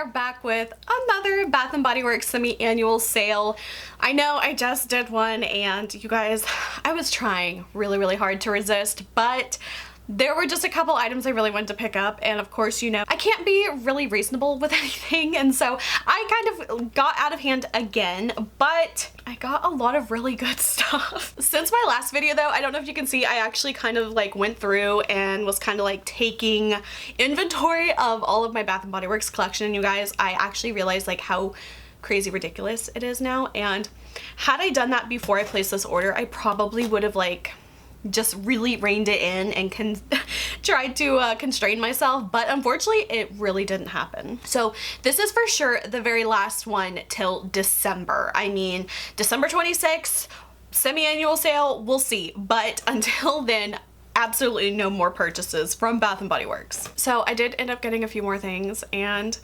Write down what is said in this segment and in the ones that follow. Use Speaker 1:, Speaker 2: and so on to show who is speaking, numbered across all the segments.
Speaker 1: are back with another Bath & Body Works semi-annual sale. I know I just did one and you guys, I was trying really hard to resist, but there were just a couple items I really wanted to pick up, and of course, you know, I can't be really reasonable with anything, and so I kind of got out of hand again, but I got a lot of really good stuff. Since my last video though, I don't know if you can see, I actually kind of like went through and was kind of like taking inventory of all of my Bath & Body Works collection, and you guys, I actually realized like how crazy ridiculous it is now, and had I done that before I placed this order, I probably would have like just really reined it in and tried to constrain myself, but unfortunately it really didn't happen. So this is for sure the very last one till December. I mean, December 26th, semi-annual sale, we'll see, but until then, absolutely no more purchases from Bath & Body Works. So I did end up getting a few more things, and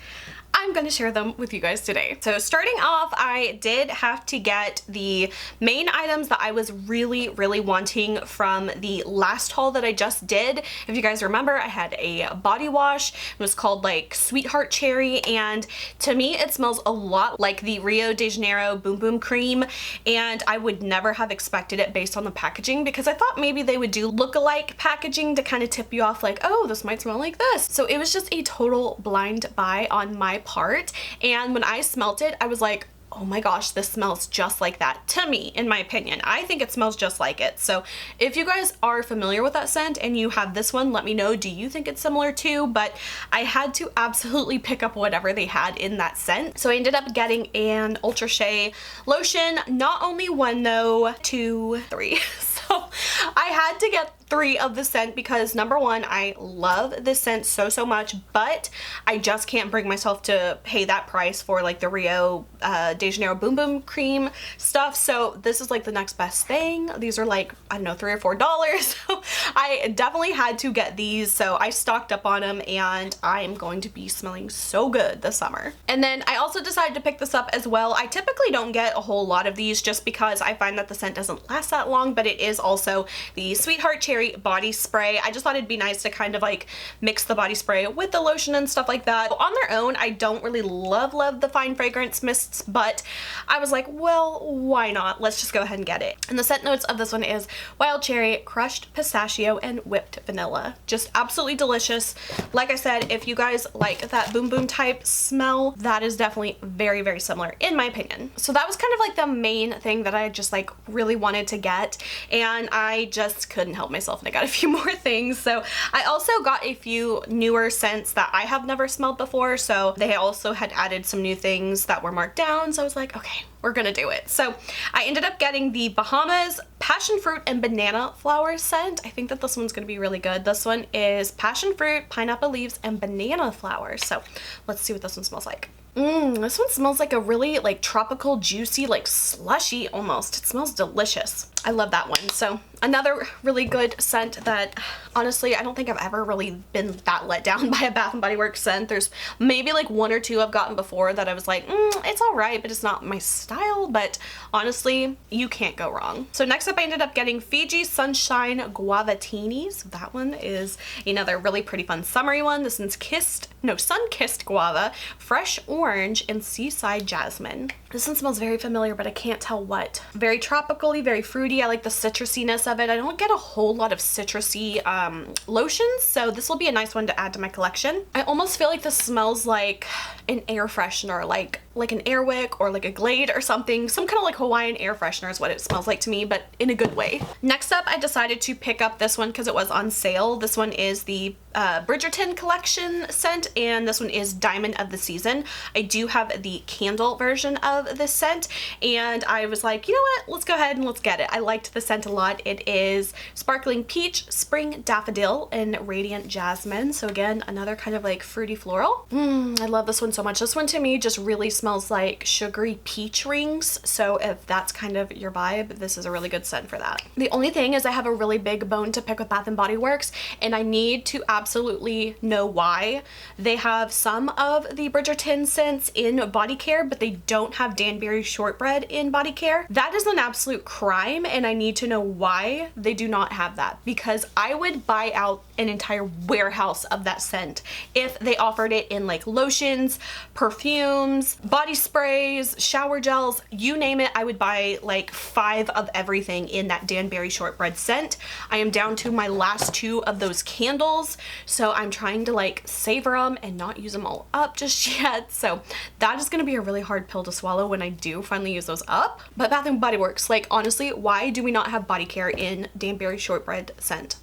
Speaker 1: I'm gonna share them with you guys today. So starting off, I did have to get the main items that I was really wanting from the last haul that I just did. If you guys remember, I had a body wash. It was called like Sweetheart Cherry, and to me it smells a lot like the Rio de Janeiro Boom Boom Cream, and I would never have expected it based on the packaging because I thought maybe they would do look-alike packaging to kind of tip you off like, oh, this might smell like this. So it was just a total blind buy on my part, and when I smelt it I was like, oh my gosh, this smells just like that. To me, in my opinion, I think it smells just like it. So if you guys are familiar with that scent and you have this one, let me know, do you think it's similar too? But I had to absolutely pick up whatever they had in that scent. So I ended up getting an Ultra Shea lotion, not only one though, two, three. So I had to get 3 of the scent because number one, I love this scent so much, but I just can't bring myself to pay that price for like the Rio de Janeiro Boom Boom Cream stuff. So this is like the next best thing. These are like, I don't know, $3 or $4. So I definitely had to get these. So I stocked up on them, and I'm going to be smelling so good this summer. And then I also decided to pick this up as well. I typically don't get a whole lot of these just because I find that the scent doesn't last that long, but it is also the Sweetheart Cherry body spray. I just thought it'd be nice to kind of like mix the body spray with the lotion and stuff like that. On their own, I don't really love the fine fragrance mists, but I was like, well, why not? Let's just go ahead and get it. And the scent notes of this one is wild cherry, crushed pistachio, and whipped vanilla. Just absolutely delicious. Like I said, if you guys like that boom boom type smell, that is definitely very similar in my opinion. So that was kind of like the main thing that I just like really wanted to get, and I just couldn't help myself and I got a few more things. So I also got a few newer scents that I have never smelled before, so they also had added some new things that were marked down, so I was like, okay, we're gonna do it. So I ended up getting the Bahamas passion fruit and banana flower scent. I think that this one's gonna be really good. This one is passion fruit, pineapple leaves, and banana flowers. So let's see what this one smells like. This one smells like a really like tropical, juicy, like slushy almost. It smells delicious. I love that one. So another really good scent that honestly I don't think I've ever really been that let down by a Bath & Body Works scent. There's maybe like 1 or 2 I've gotten before that I was like, it's alright, but it's not my style. But honestly, you can't go wrong. So next up I ended up getting Fiji Sunshine Guava-tini. So that one is another really pretty fun summery one. This one's sun-kissed guava, fresh orange, and seaside jasmine. This one smells very familiar, but I can't tell what. Very tropical-y, very fruity. I like the citrusiness of it. I don't get a whole lot of citrusy lotions, so this will be a nice one to add to my collection. I almost feel like this smells like an air freshener, like an Airwick or like a Glade or something. Some kind of like Hawaiian air freshener is what it smells like to me, but in a good way. Next up, I decided to pick up this one because it was on sale. This one is the Bridgerton collection scent, and this one is Diamond of the Season. I do have the candle version of this scent, and I was like, you know what, let's go ahead and let's get it. I liked the scent a lot. It is sparkling peach, spring daffodil, and radiant jasmine. So again, another kind of like fruity floral. I love this one so much. This one to me just really smells like sugary peach rings, so if that's kind of your vibe, this is a really good scent for that. The only thing is I have a really big bone to pick with Bath & Body Works, and I need to absolutely know why. They have some of the Bridgerton scents in body care, but they don't have Danbury shortbread in body care. That is an absolute crime, and I need to know why they do not have that, because I would buy out an entire warehouse of that scent. If they offered it in like lotions, perfumes, body sprays, shower gels, you name it, I would buy like 5 of everything in that Danbury shortbread scent. I am down to my last 2 of those candles, so I'm trying to like savor them and not use them all up just yet. So that is going to be a really hard pill to swallow when I do finally use those up. But Bath & Body Works, like honestly, why do we not have body care in Danbury shortbread scent?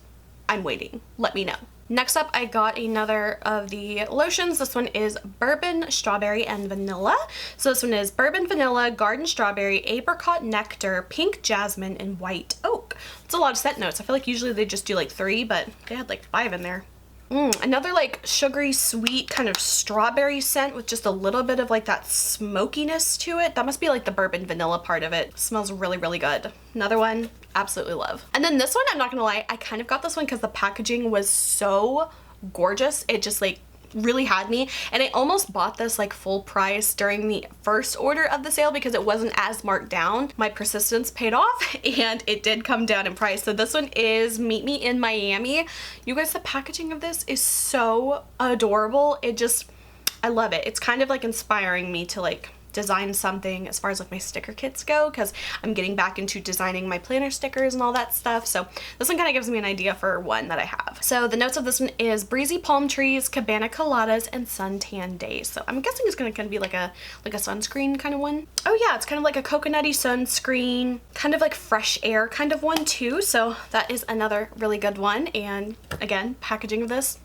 Speaker 1: I'm waiting. Let me know. Next up, I got another of the lotions. This one is Bourbon, Strawberry, and Vanilla. So this one is Bourbon, Vanilla, Garden Strawberry, Apricot Nectar, Pink Jasmine, and White Oak. It's a lot of scent notes. I feel like usually they just do like 3, but they had like 5 in there. Another like sugary sweet kind of strawberry scent with just a little bit of like that smokiness to it. That must be like the bourbon vanilla part of it. Smells really, really good. Another one, absolutely love. And then this one, I'm not gonna lie, I kind of got this one because the packaging was so gorgeous. It just like really had me, and I almost bought this like full price during the first order of the sale because it wasn't as marked down. My persistence paid off and it did come down in price. So this one is Meet Me in Miami. You guys, the packaging of this is so adorable. I love it. It's kind of like inspiring me to like design something as far as like my sticker kits go, because I'm getting back into designing my planner stickers and all that stuff. So this one kind of gives me an idea for one that I have. So the notes of this one is breezy palm trees, cabana coladas, and suntan days. So I'm guessing it's gonna be like a sunscreen kind of one. Oh yeah, it's kind of like a coconutty sunscreen, kind of like fresh air kind of one too. So that is another really good one. And again, packaging of this,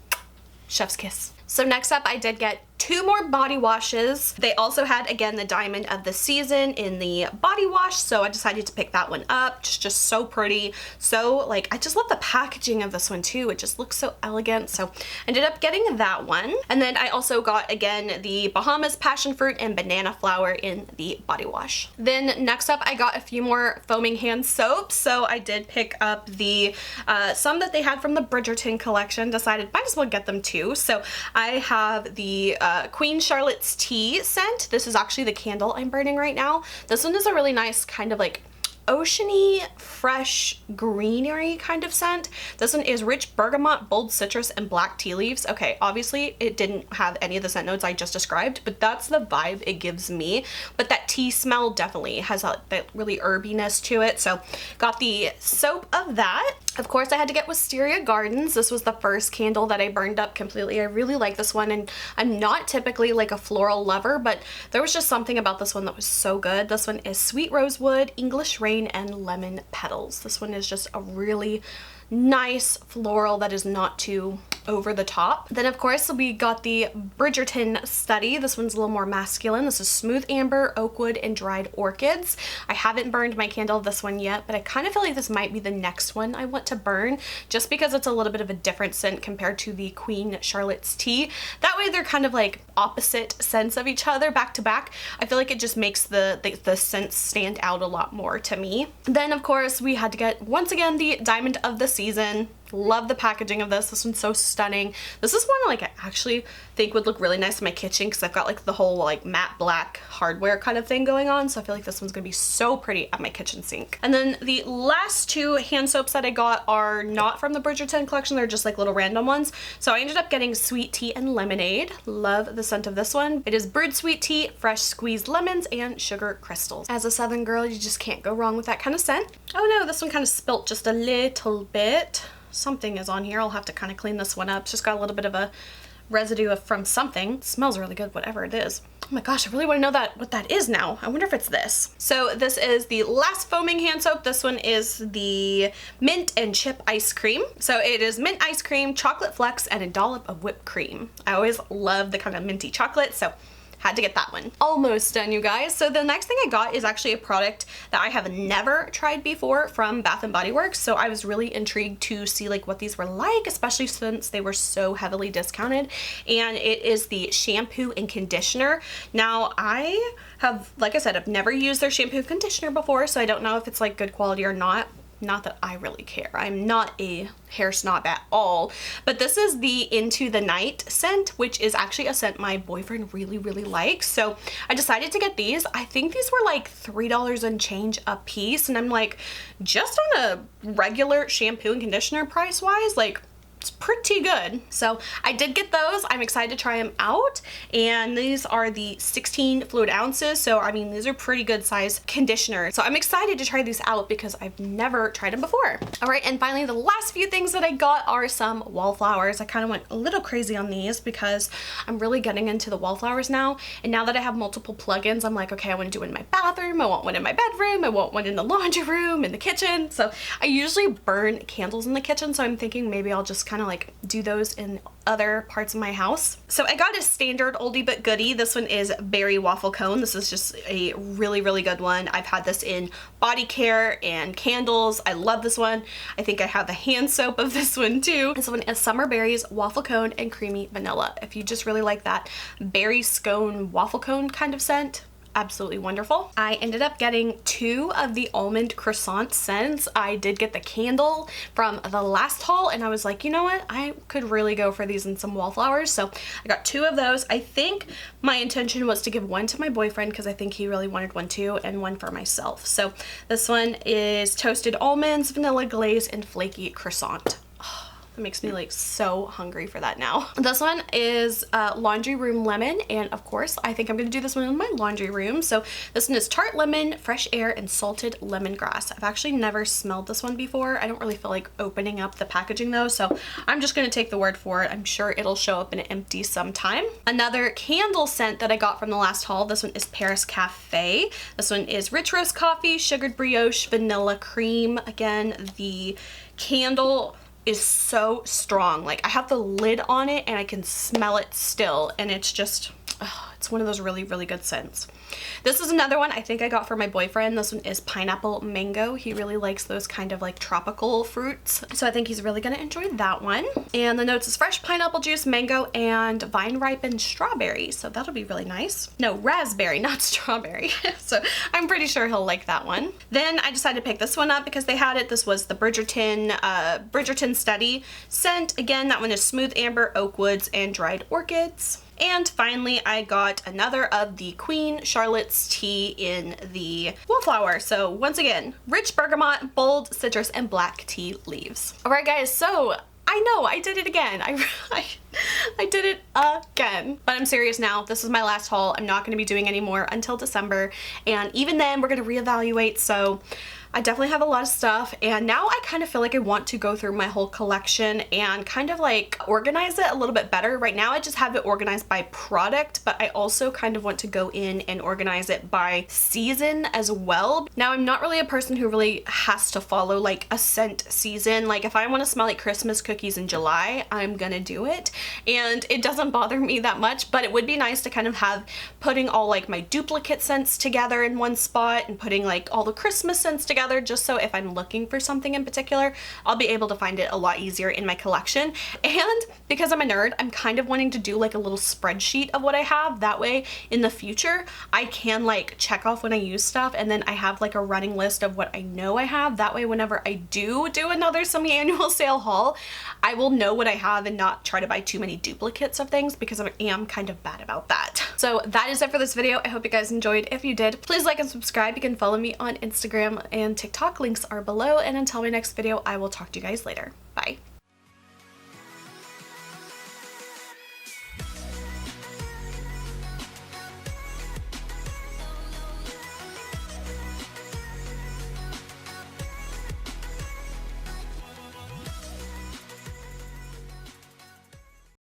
Speaker 1: chef's kiss. So next up, I did get 2 more body washes. They also had, again, the Diamond of the Season in the body wash, so I decided to pick that one up. Just so pretty. So, like, I just love the packaging of this one, too. It just looks so elegant, so I ended up getting that one. And then I also got, again, the Bahamas Passionfruit and Banana Flower in the body wash. Then next up, I got a few more foaming hand soaps, so I did pick up the, some that they had from the Bridgerton collection. Decided might as well get them, too. So I have the Queen Charlotte's Tea scent. This is actually the candle I'm burning right now. This one is a really nice kind of like oceany, fresh, greenery kind of scent. This one is rich bergamot, bold citrus, and black tea leaves. Okay, obviously it didn't have any of the scent notes I just described, but that's the vibe it gives me. But that tea smell definitely has that really herbiness to it. So got the soap of that. Of course, I had to get Wisteria Gardens. This was the first candle that I burned up completely. I really like this one, and I'm not typically like a floral lover, but there was just something about this one that was so good. This one is Sweet Rosewood, English Rain, and Lemon Petals. This one is just a really nice floral that is not too over the top. Then of course we got the Bridgerton Study. This one's a little more masculine. This is Smooth Amber, Oakwood, and Dried Orchids. I haven't burned my candle of this one yet, but I kind of feel like this might be the next one I want to burn, just because it's a little bit of a different scent compared to the Queen Charlotte's Tea. That way they're kind of like opposite scents of each other back to back. I feel like it just makes the scents stand out a lot more to me. Then of course we had to get, once again, the Diamond of the Season. Love the packaging of this. This one's so stunning. This is one like I actually think would look really nice in my kitchen because I've got like the whole like matte black hardware kind of thing going on. So I feel like this one's gonna be so pretty at my kitchen sink. And then the last 2 hand soaps that I got are not from the Bridgerton collection. They're just like little random ones. So I ended up getting Sweet Tea and Lemonade. Love the scent of this one. It is brewed sweet tea, fresh squeezed lemons, and sugar crystals. As a Southern girl, you just can't go wrong with that kind of scent. Oh no, this one kind of spilt just a little bit. Something is on here. I'll have to kind of clean this one up. It's just got a little bit of a residue from something. It smells really good, whatever it is. Oh my gosh, I really want to know what that is now. I wonder if it's this. So this is the last foaming hand soap. This one is the Mint and Chip Ice Cream. So it is mint ice cream, chocolate flecks, and a dollop of whipped cream. I always love the kind of minty chocolate, so had to get that one. Almost done, you guys. So the next thing I got is actually a product that I have never tried before from Bath & Body Works. So I was really intrigued to see like what these were like, especially since they were so heavily discounted. And it is the shampoo and conditioner. Now I have, like I said, I've never used their shampoo and conditioner before, so I don't know if it's like good quality or not. Not that I really care. I'm not a hair snob at all. But this is the Into the Night scent, which is actually a scent my boyfriend really, really likes. So I decided to get these. I think these were like $3 and change a piece. And I'm like, just on a regular shampoo and conditioner price wise, like it's pretty good. So I did get those. I'm excited to try them out. And these are the 16 fluid ounces. So I mean, these are pretty good size conditioners. So I'm excited to try these out because I've never tried them before. All right, and finally the last few things that I got are some Wallflowers. I kind of went a little crazy on these because I'm really getting into the Wallflowers now. And now that I have multiple plugins, I'm like, okay, I want to do one in my bathroom, I want one in my bedroom, I want one in the laundry room, in the kitchen. So I usually burn candles in the kitchen, so I'm thinking maybe I'll just kind of like do those in other parts of my house. So I got a standard oldie but goodie. This one is Berry Waffle Cone. This is just a really good one. I've had this in body care and candles. I love this one. I think I have the hand soap of this one too. This one is Summer Berries Waffle Cone and Creamy Vanilla. If you just really like that berry scone waffle cone kind of scent, absolutely wonderful. I ended up getting 2 of the Almond Croissant scents. I did get the candle from the last haul and I was like, you know what? I could really go for these and some Wallflowers. So I got 2 of those. I think my intention was to give one to my boyfriend because I think he really wanted one too, and one for myself. So this one is Toasted Almonds, Vanilla Glaze, and Flaky Croissant. It makes me like so hungry for that now. This one is Laundry Room Lemon, and of course I think I'm gonna do this one in my laundry room. So this one is Tart Lemon, Fresh Air, and Salted Lemongrass. I've actually never smelled this one before. I don't really feel like opening up the packaging though, so I'm just gonna take the word for it. I'm sure it'll show up in an empty sometime. Another candle scent that I got from the last haul, this one is Paris Cafe. This one is Rich Roast Coffee, Sugared Brioche, Vanilla Cream. Again, the candle is so strong. Like I have the lid on it and I can smell it still, and it's just, it's one of those really good scents. This is another one I think I got for my boyfriend. This one is Pineapple Mango. He really likes those kind of like tropical fruits, so I think he's really gonna enjoy that one. And the notes is fresh pineapple juice, mango, and vine ripened strawberry, so that'll be really nice. No, raspberry, not strawberry. So I'm pretty sure he'll like that one. Then I decided to pick this one up because they had it. This was the Bridgerton Study scent. Again, that one is Smooth Amber, Oak Woods, and Dried Orchids. And finally, I got another of the Queen Charlotte's tea in the Wallflower. So once again, rich bergamot, bold citrus, and black tea leaves. All right, guys, so I know I did it again. I did it again. But I'm serious now. This is my last haul. I'm not going to be doing any more until December. And even then, we're going to reevaluate. So I definitely have a lot of stuff, and now I kind of feel like I want to go through my whole collection and kind of like organize it a little bit better. Right now I just have it organized by product, but I also kind of want to go in and organize it by season as well. Now I'm not really a person who really has to follow like a scent season. Like if I want to smell like Christmas cookies in July, I'm gonna do it, and it doesn't bother me that much, but it would be nice to kind of have putting all like my duplicate scents together in one spot and putting like all the Christmas scents together, just so if I'm looking for something in particular, I'll be able to find it a lot easier in my collection. And because I'm a nerd, I'm kind of wanting to do like a little spreadsheet of what I have. That way in the future, I can like check off when I use stuff, and then I have like a running list of what I know I have. That way whenever I do another semi-annual sale haul, I will know what I have and not try to buy too many duplicates of things, because I am kind of bad about that. So that is it for this video. I hope you guys enjoyed. If you did, please like and subscribe. You can follow me on Instagram and TikTok. Links are below, and until my next video, I will talk to you guys later.